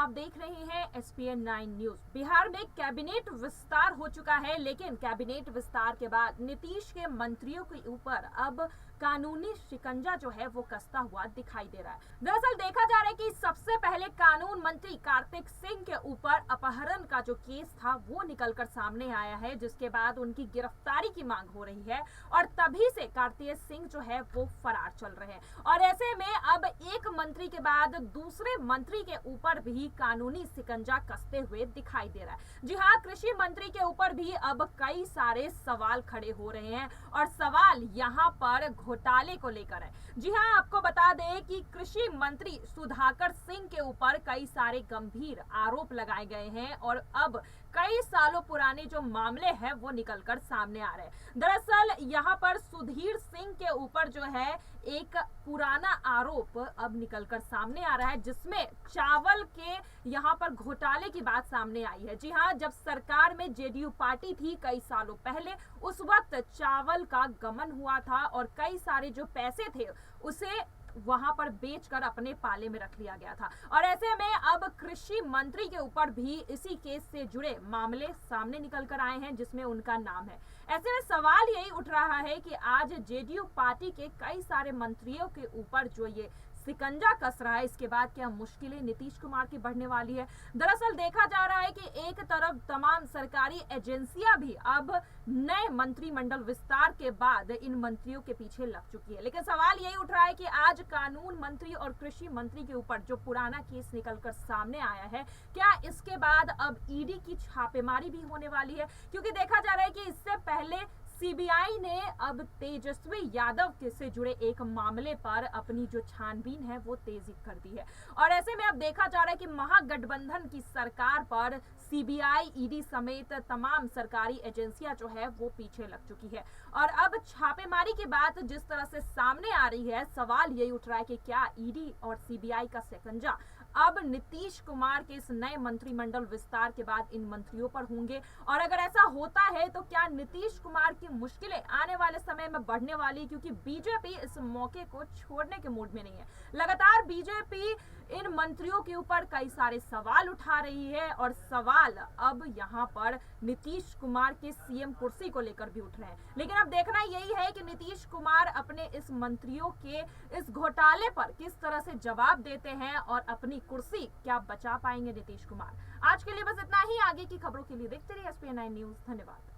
आप देख रहे हैं SPN 9 न्यूज। बिहार में कैबिनेट विस्तार हो चुका है, लेकिन कैबिनेट विस्तार के बाद नीतीश के मंत्रियों के ऊपर अब कानूनी शिकंजा जो है वो कसता हुआ दिखाई दे रहा है। दरअसल देखा जा रहा है कि सबसे पहले कानून मंत्री कार्तिक सिंह के ऊपर अपहरण का जो केस था वो निकलकर सामने आया है, जिसके बाद उनकी गिरफ्तारी की मांग हो रही है और तभी से कार्तिक सिंह जो है वो फरार चल रहे हैं। और ऐसे में अब एक मंत्री के बाद दूसरे मंत्री के ऊपर भी कानूनी शिकंजा कसते हुए दिखाई दे रहा है। जी हाँ, कृषि मंत्री के ऊपर भी अब कई सारे सवाल खड़े हो रहे हैं और सवाल यहाँ पर घोटाले को लेकर है। जी हाँ, आपको बता दें कि कृषि मंत्री सुधाकर सिंह के ऊपर कई सारे गंभीर आरोप लगाए गए हैं और अब कई सालों पुराने जो मामले हैं वो निकलकर सामने आ रहे हैं। दरअसल यहाँ पर सुधीर सिंह के ऊपर जो है एक पुराना आरोप अब निकलकर सामने आ रहा है, जिसमें चावल के यहाँ पर घोटाले की बात सामने आई है। जी हाँ, जब सरकार में JDU पार्टी थी कई सालों पहले, उस वक्त चावल का गमन हुआ था और कई सारे जो पैसे थे उसे वहां पर बेचकर अपने पाले में रख लिया गया था। और ऐसे में अब कृषि मंत्री के ऊपर भी इसी केस से जुड़े मामले सामने निकल कर आए हैं, जिसमें उनका नाम है। ऐसे में सवाल यही उठ रहा है कि आज JDU पार्टी के कई सारे मंत्रियों के ऊपर जो ये शिकंजा कस रहा है, इसके बाद क्या मुश्किलें नीतीश कुमार की बढ़ने वाली है। दरअसल देखा जा रहा है कि एक तरफ तमाम सरकारी एजेंसियां भी अब नए मंत्रिमंडल विस्तार के बाद इन मंत्रियों के पीछे लग चुकी है, लेकिन सवाल यही उठ रहा है कि आज कानून मंत्री और कृषि मंत्री के ऊपर जो पुराना केस निकलकर सामने आया है, क्या इसके बाद अब ED की छापेमारी भी होने वाली है? क्योंकि देखा जा रहा है कि इससे पहले CBI ने अब तेजस्वी यादव से जुड़े एक मामले पर अपनी जो छानबीन है वो तेजी कर दी है। और ऐसे में अब देखा जा रहा है कि महागठबंधन की सरकार पर CBI, ED समेत तमाम सरकारी एजेंसियां जो है वो पीछे लग चुकी है। और अब छापेमारी की बात जिस तरह से सामने आ रही है, सवाल यही उठ रहा है कि क्या ED और CBI का शिकंजा अब नीतीश कुमार के इस नए मंत्रिमंडल विस्तार के बाद इन मंत्रियों पर होंगे? और अगर ऐसा होता है तो क्या नीतीश कुमार की मुश्किलें आने वाले समय में बढ़ने वाली, क्योंकि बीजेपी इस मौके को छोड़ने के मूड में नहीं है। लगातार बीजेपी इन मंत्रियों के ऊपर कई सारे सवाल उठा रही है और सवाल अब यहाँ पर नीतीश कुमार के CM कुर्सी को लेकर भी उठ रहे हैं। लेकिन अब देखना यही है कि नीतीश कुमार अपने इस मंत्रियों के इस घोटाले पर किस तरह से जवाब देते हैं और अपनी कुर्सी क्या बचा पाएंगे नीतीश कुमार। आज के लिए बस इतना ही। आगे की खबरों के लिए देखते रहिए SPN 9 न्यूज। धन्यवाद।